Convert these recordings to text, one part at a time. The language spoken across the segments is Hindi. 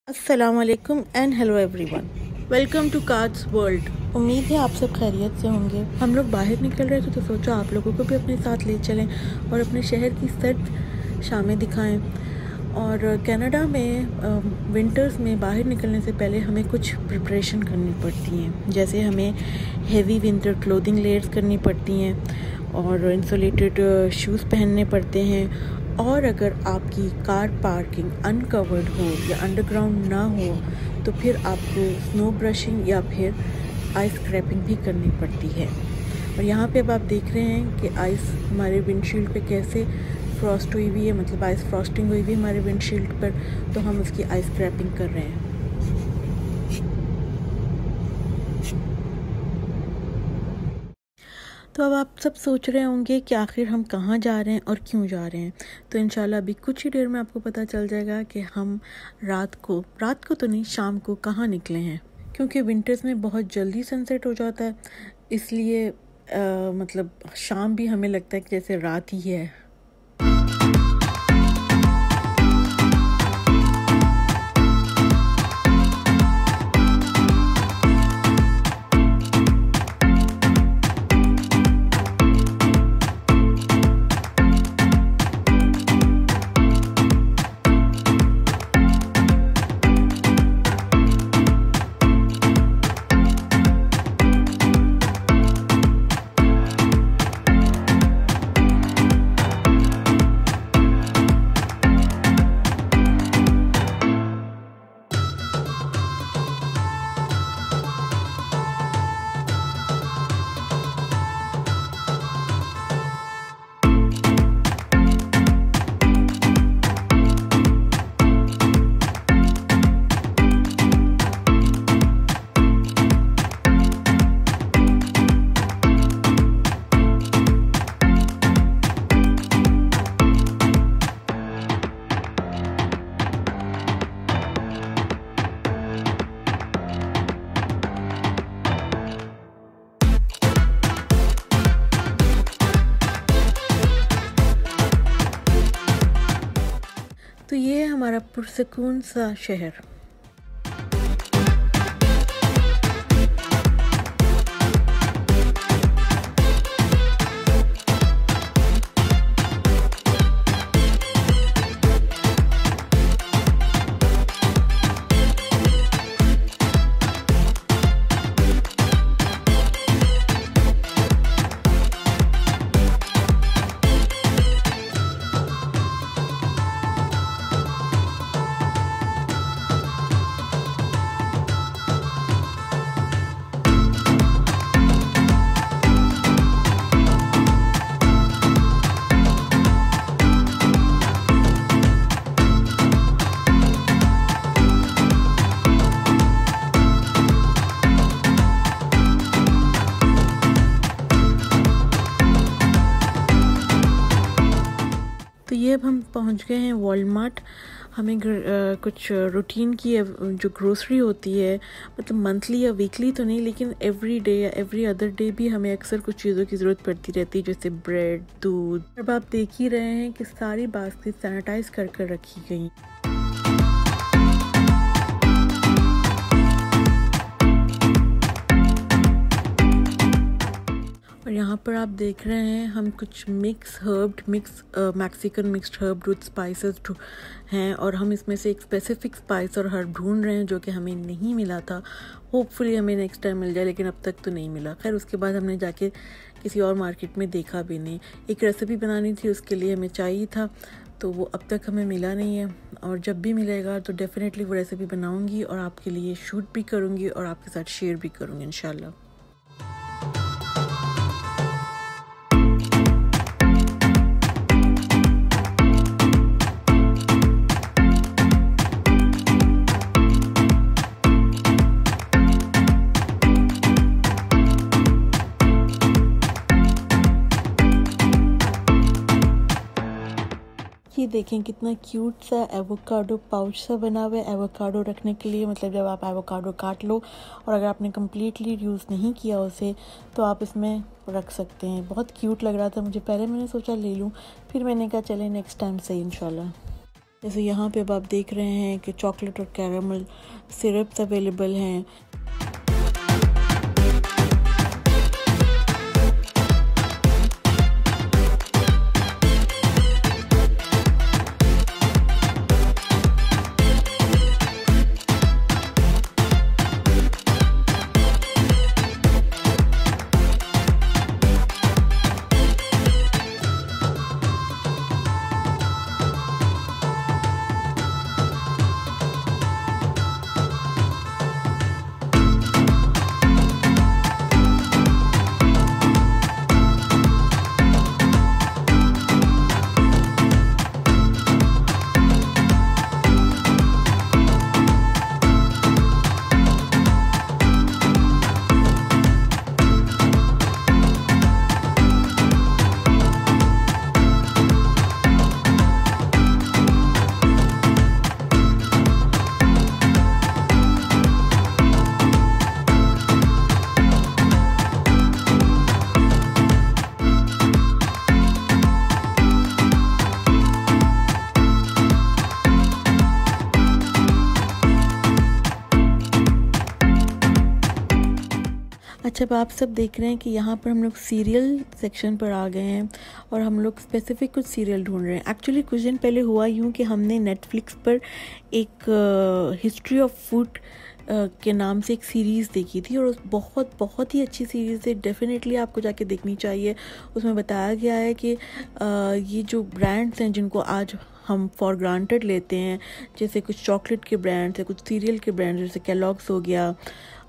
अस्सलाम वालेकुम and hello everyone, welcome to cards world. उम्मीद है आप सब खैरियत से होंगे। हम लोग बाहर निकल रहे थे तो सोचा आप लोगों को भी अपने साथ ले चलें और अपने शहर की सर्द शामें दिखाएं। और कनाडा में विंटर्स में बाहर निकलने से पहले हमें कुछ प्रिपरेशन करनी पड़ती हैं, जैसे हमें हेवी विंटर क्लोथिंग लेयर्स करनी पड़ती हैं और इंसुलेटेड शूज़ पहनने पड़ते हैं। और अगर आपकी कार पार्किंग अनकवर्ड हो या अंडरग्राउंड ना हो तो फिर आपको स्नो ब्रशिंग या फिर आइस क्रैपिंग भी करनी पड़ती है। और यहाँ पे अब आप देख रहे हैं कि आइस हमारे विंडशील्ड पे कैसे फ्रॉस्ट हुई हुई है, मतलब आइस फ्रॉस्टिंग हुई हुई है हमारे विंडशील्ड पर, तो हम उसकी आइस क्रैपिंग कर रहे हैं। तो अब आप सब सोच रहे होंगे कि आखिर हम कहाँ जा रहे हैं और क्यों जा रहे हैं। तो इंशाल्लाह अभी कुछ ही देर में आपको पता चल जाएगा कि हम रात को तो नहीं, शाम को कहाँ निकले हैं। क्योंकि विंटर्स में बहुत जल्दी सनसेट हो जाता है, इसलिए मतलब शाम भी हमें लगता है कि जैसे रात ही है। तो ये है हमारा पुरसकून सा शहर। तो ये अब हम पहुंच गए हैं वॉलमार्ट। हमें कुछ रूटीन की जो ग्रोसरी होती है, मतलब मंथली या वीकली तो नहीं, लेकिन एवरी डे या एवरी अदर डे भी हमें अक्सर कुछ चीज़ों की ज़रूरत पड़ती रहती है, जैसे ब्रेड, दूध। अब आप देख ही रहे हैं कि सारी बास्केट सैनिटाइज कर कर रखी गई। और यहाँ पर आप देख रहे हैं हम कुछ Mexican mixed herb root spices हैं, और हम इसमें से एक स्पेसिफिक स्पाइस और हर्ब ढूंढ रहे हैं जो कि हमें नहीं मिला था। होपफुली हमें नेक्स्ट टाइम मिल जाए, लेकिन अब तक तो नहीं मिला। खैर, उसके बाद हमने जाके किसी और मार्केट में देखा भी नहीं। एक रेसिपी बनानी थी, उसके लिए हमें चाहिए था, तो वो अब तक हमें मिला नहीं है। और जब भी मिलेगा तो डेफिनेटली वो रेसिपी बनाऊँगी और आपके लिए शूट भी करूँगी और आपके साथ शेयर भी करूँगी इंशाल्लाह। ये देखें कितना क्यूट सा एवोकाडो पाउच सा बना हुआ है एवोकाडो रखने के लिए। मतलब जब आप एवोकाडो काट लो और अगर आपने कम्प्लीटली यूज़ नहीं किया उसे, तो आप इसमें रख सकते हैं। बहुत क्यूट लग रहा था मुझे, पहले मैंने सोचा ले लूँ, फिर मैंने कहा चले नेक्स्ट टाइम से इंशाल्लाह। जैसे यहाँ पे अब आप देख रहे हैं कि चॉकलेट और कैरामल सिरप्स अवेलेबल हैं। अच्छा, अब आप सब देख रहे हैं कि यहाँ पर हम लोग सीरियल सेक्शन पर आ गए हैं और हम लोग स्पेसिफिक कुछ सीरियल ढूंढ रहे हैं। एक्चुअली कुछ दिन पहले हुआ यूँ कि हमने नेटफ्लिक्स पर एक हिस्ट्री ऑफ फूड के नाम से एक सीरीज़ देखी थी और बहुत ही अच्छी सीरीज़ है। डेफिनेटली आपको जाके देखनी चाहिए। उसमें बताया गया है कि ये जो ब्रांड्स हैं जिनको आज हम फॉर ग्रांटेड लेते हैं, जैसे कुछ चॉकलेट के ब्रांड्स है, कुछ सीरियल के ब्रांड्स जैसे केलॉग्स हो गया,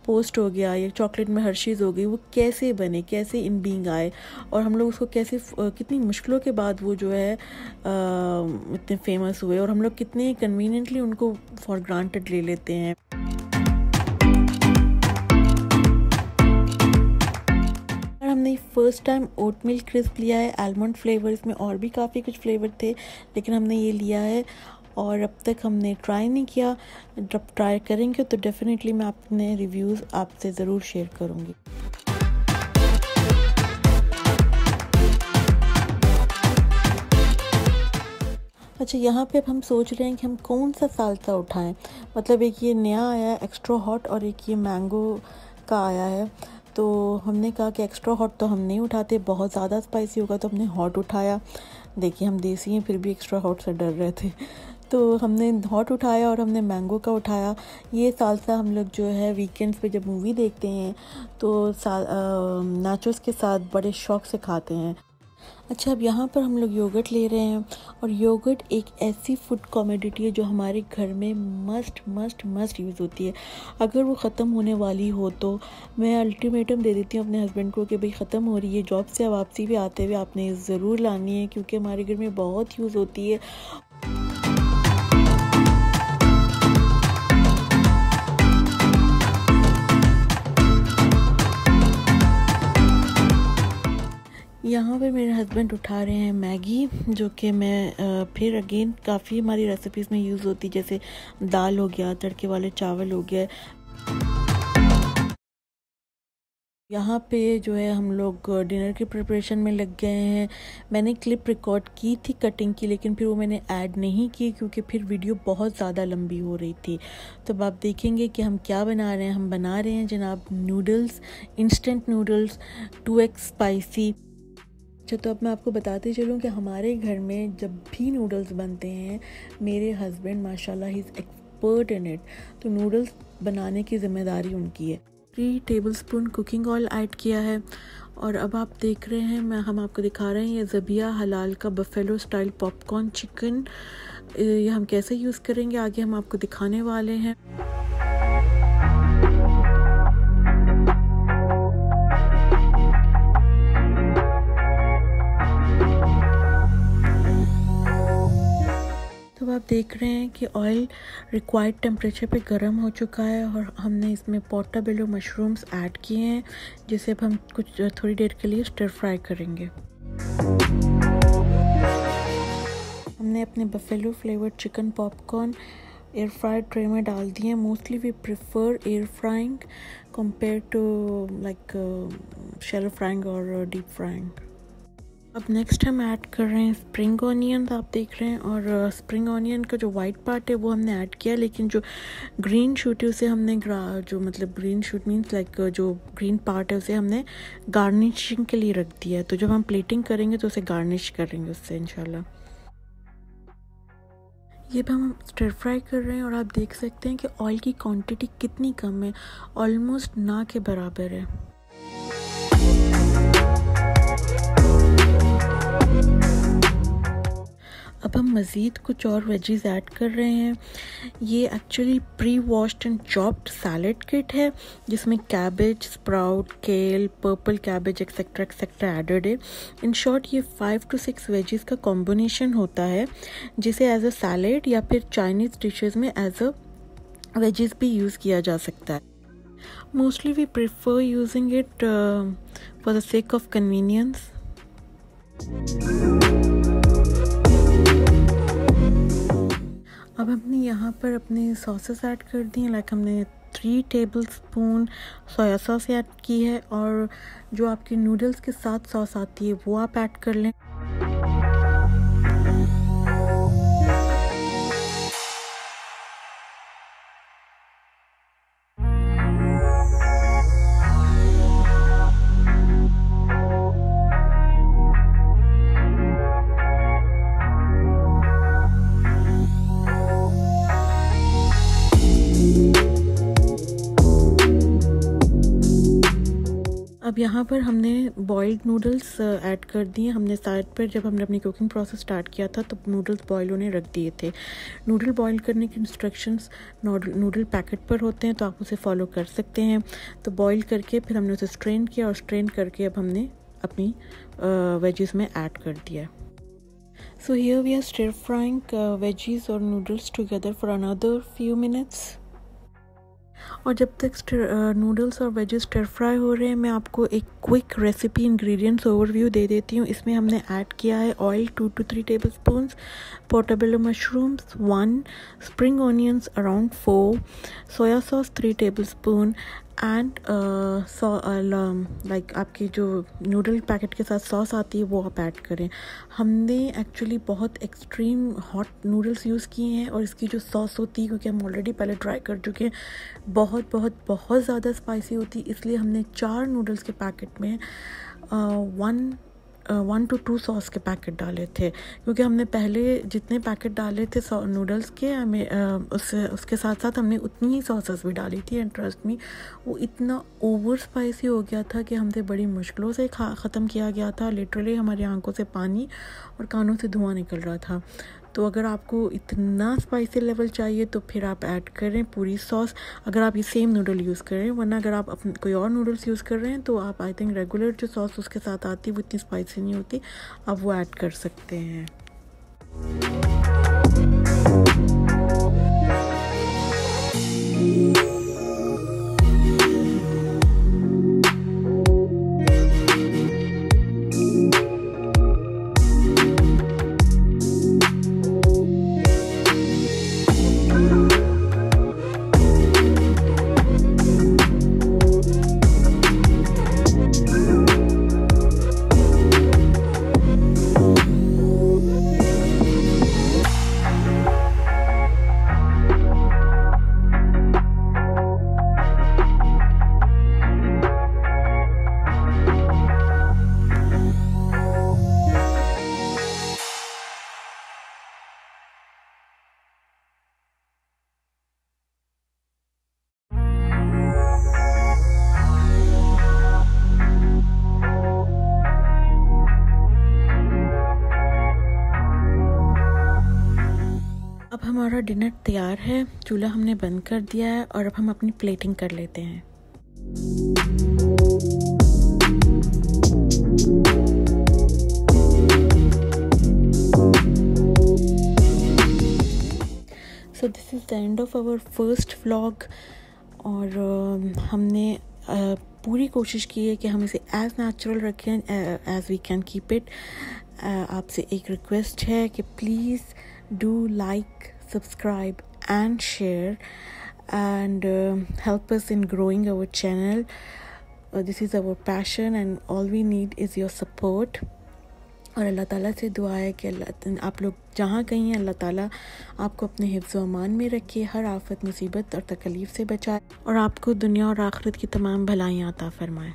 पोस्ट हो गया, या चॉकलेट में हर्शीज़ हो गई, वो कैसे बने, कैसे इन बीइंग आए और हम लोग उसको कैसे कितनी मुश्किलों के बाद वो जो है इतने फेमस हुए और हम लोग कितने कन्वीनियंटली उनको फॉर ग्रांटेड ले लेते हैं। हमने first time oat milk crisp लिया है, आलमंड फ्लेवर, इसमें और भी काफ़ी कुछ फ्लेवर थे लेकिन हमने ये लिया है और अब तक हमने ट्राई नहीं किया। जब ट्राई करेंगे तो डेफिनेटली मैं अपने रिव्यूज़ आपसे ज़रूर शेयर करूँगी। अच्छा, यहाँ पे अब हम सोच रहे हैं कि हम कौन सा साल्सा उठाएं। मतलब एक ये नया आया है एक्स्ट्रा हॉट और एक ये मैंगो का आया है, तो हमने कहा कि एक्स्ट्रा हॉट तो हम नहीं उठाते, बहुत ज़्यादा स्पाइसी होगा, तो हमने हॉट उठाया। देखिए हम देसी हैं फिर भी एक्स्ट्रा हॉट से डर रहे थे, तो हमने हॉट उठाया और हमने मैंगो का उठाया। ये साल्सा हम लोग जो है वीकेंड्स पे जब मूवी देखते हैं तो नाचोस के साथ बड़े शौक से खाते हैं। अच्छा, अब यहाँ पर हम लोग योगर्ट ले रहे हैं और योगर्ट एक ऐसी फूड कमोडिटी है जो हमारे घर में मस्ट यूज़ होती है। अगर वो ख़त्म होने वाली हो तो मैं अल्टीमेटम दे देती हूँ अपने हस्बैंड को कि भाई ख़त्म हो रही है, जॉब से वापसी भी आते हुए आपने ज़रूर लानी है, क्योंकि हमारे घर में बहुत यूज़ होती है। यहाँ पे मेरे हस्बैंड उठा रहे हैं मैगी, जो कि मैं फिर अगेन काफ़ी हमारी रेसिपीज़ में यूज़ होती, जैसे दाल हो गया, तड़के वाले चावल हो गया। यहाँ पे जो है हम लोग डिनर की प्रिपरेशन में लग गए हैं। मैंने क्लिप रिकॉर्ड की थी कटिंग की, लेकिन फिर वो मैंने ऐड नहीं की क्योंकि फिर वीडियो बहुत ज़्यादा लंबी हो रही थी। तो अब आप देखेंगे कि हम क्या बना रहे हैं। हम बना रहे हैं जनाब noodles, instant noodles 2x spicy. अच्छा, तो अब मैं आपको बताते चलूँ कि हमारे घर में जब भी नूडल्स बनते हैं, मेरे हस्बैंड माशाल्लाह he is expert in it, तो नूडल्स बनाने की ज़िम्मेदारी उनकी है। 3 टेबलस्पून कुकिंग ऑयल ऐड किया है और अब आप देख रहे हैं हम आपको दिखा रहे हैं ये ज़बिया हलाल का बफेलो स्टाइल पॉपकॉर्न चिकन। ये हम कैसे यूज़ करेंगे आगे हम आपको दिखाने वाले हैं। तो आप देख रहे हैं कि ऑयल रिक्वायर्ड टेम्परेचर पे गर्म हो चुका है और हमने इसमें पोर्टोबेलो मशरूम्स ऐड किए हैं, जिसे अब हम कुछ थोड़ी देर के लिए स्टर फ्राई करेंगे। हमने अपने buffalo flavoured chicken popcorn air fried tray में डाल दिए। Mostly we prefer air frying compare to like shallow frying और डीप फ्राइंग। अब नेक्स्ट हम ऐड कर रहे हैं स्प्रिंग ऑनियन, आप देख रहे हैं। और स्प्रिंग ऑनियन का जो वाइट पार्ट है वो हमने ऐड किया, लेकिन जो ग्रीन शूट है उसे हमने जो मतलब ग्रीन शूट मीन्स लाइक जो ग्रीन पार्ट है उसे हमने गार्निशिंग के लिए रख दिया है। तो जब हम प्लेटिंग करेंगे तो उसे गार्निश करेंगे उससे इंशाल्लाह। ये भी हम स्टर फ्राई कर रहे हैं और आप देख सकते हैं कि ऑयल की क्वांटिटी कितनी कम है, ऑलमोस्ट ना के बराबर है। अब हम मज़ीद कुछ और वेजीज़ ऐड कर रहे हैं। ये actually pre washed and chopped salad kit है, जिसमें cabbage, sprout, kale, purple cabbage etcetera etcetera added है। इन शॉर्ट ये 5 to 6 वेजीज़ का कॉम्बिनेशन होता है, जिसे एज अ सैलड या फिर चाइनीज़ डिशेज़ में एज अ वेजीज़ भी यूज़ किया जा सकता है। Mostly we prefer using it for the sake of convenience. अब हमने यहाँ पर अपने सॉसेस ऐड कर दिए, लाइक हमने 3 टेबलस्पून सोया सॉस ऐड की है, और जो आपकी नूडल्स के साथ सॉस आती है वो आप ऐड कर लें। अब यहाँ पर हमने बॉइल्ड नूडल्स ऐड कर दिए। हमने साइड पर जब हमने अपनी कुकिंग प्रोसेस स्टार्ट किया था तो नूडल्स बॉईल होने रख दिए थे। नूडल बॉईल करने के इंस्ट्रक्शंस नूडल पैकेट पर होते हैं, तो आप उसे फॉलो कर सकते हैं। तो बॉईल करके फिर हमने उसे स्ट्रेन किया, और स्ट्रेन करके अब हमने अपनी वेजीज़ में ऐड कर दिया। So here we are stir frying veggies और noodles together for another few minutes. और जब तक नूडल्स और वेजेस स्टर फ्राई हो रहे हैं, मैं आपको एक क्विक रेसिपी इंग्रेडिएंट्स ओवरव्यू दे देती हूँ। इसमें हमने ऐड किया है oil 2 to 3 tablespoons, portobello mushrooms 1, spring onions around 4, soya sauce 3 tablespoon and like आपकी जो नूडल पैकेट के साथ सॉस आती है वो आप ऐड करें। हमने एक्चुअली बहुत एक्सट्रीम हॉट नूडल्स यूज़ किए हैं, और इसकी जो सॉस होती है, क्योंकि हम ऑलरेडी पहले ट्राई कर चुके हैं, बहुत बहुत बहुत ज़्यादा स्पाइसी होती है। इसलिए हमने 4 नूडल्स के पैकेट में 1 to 2 सॉस के पैकेट डाले थे, क्योंकि हमने पहले जितने पैकेट डाले थे नूडल्स के, हमें उसके साथ साथ हमने उतनी ही सॉसेस भी डाली थी। एंड ट्रस्ट मी, वो इतना ओवर स्पाइसी हो गया था कि हमसे बड़ी मुश्किलों से ख़त्म किया गया था। लिटरली हमारी आंखों से पानी और कानों से धुआं निकल रहा था। तो अगर आपको इतना स्पाइसी लेवल चाहिए तो फिर आप ऐड करें पूरी सॉस, अगर आप ये सेम नूडल यूज़ करें। वरना अगर आप कोई और नूडल्स यूज़ कर रहे हैं तो आप आई थिंक रेगुलर जो सॉस उसके साथ आती है वो इतनी स्पाइसी नहीं होती, आप वो ऐड कर सकते हैं। अब हमारा डिनर तैयार है, चूल्हा हमने बंद कर दिया है, और अब हम अपनी प्लेटिंग कर लेते हैं। So this is the end of our first vlog. और हमने पूरी कोशिश की है कि हम इसे एज़ नेचुरल रखें as we can keep it. आपसे एक रिक्वेस्ट है कि please do like, subscribe and share, and help us in growing our channel. This is our passion and all we need is your support. और अल्लाह ताला से दुआ है कि आप लोग जहाँ कहीं हैं अल्लाह ताला आपको अपने हिफ्ज़ व अमान में रखे, हर आफत मुसीबत और तकलीफ़ से बचाए और आपको दुनिया और आखिरत की तमाम भलाइयाँ अता फरमाए।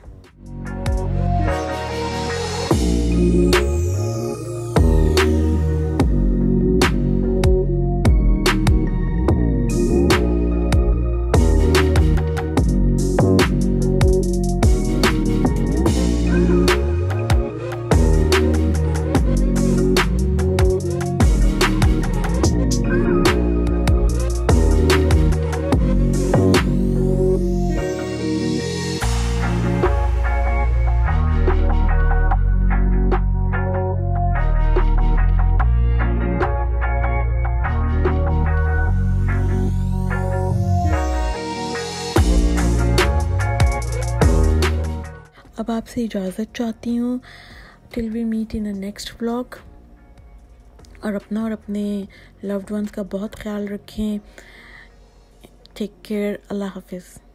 अब आपसे इजाज़त चाहती हूँ, till we meet in a next vlog. और अपना और अपने लव्ड वंस का बहुत ख्याल रखें। Take care. अल्लाह हाफिज़।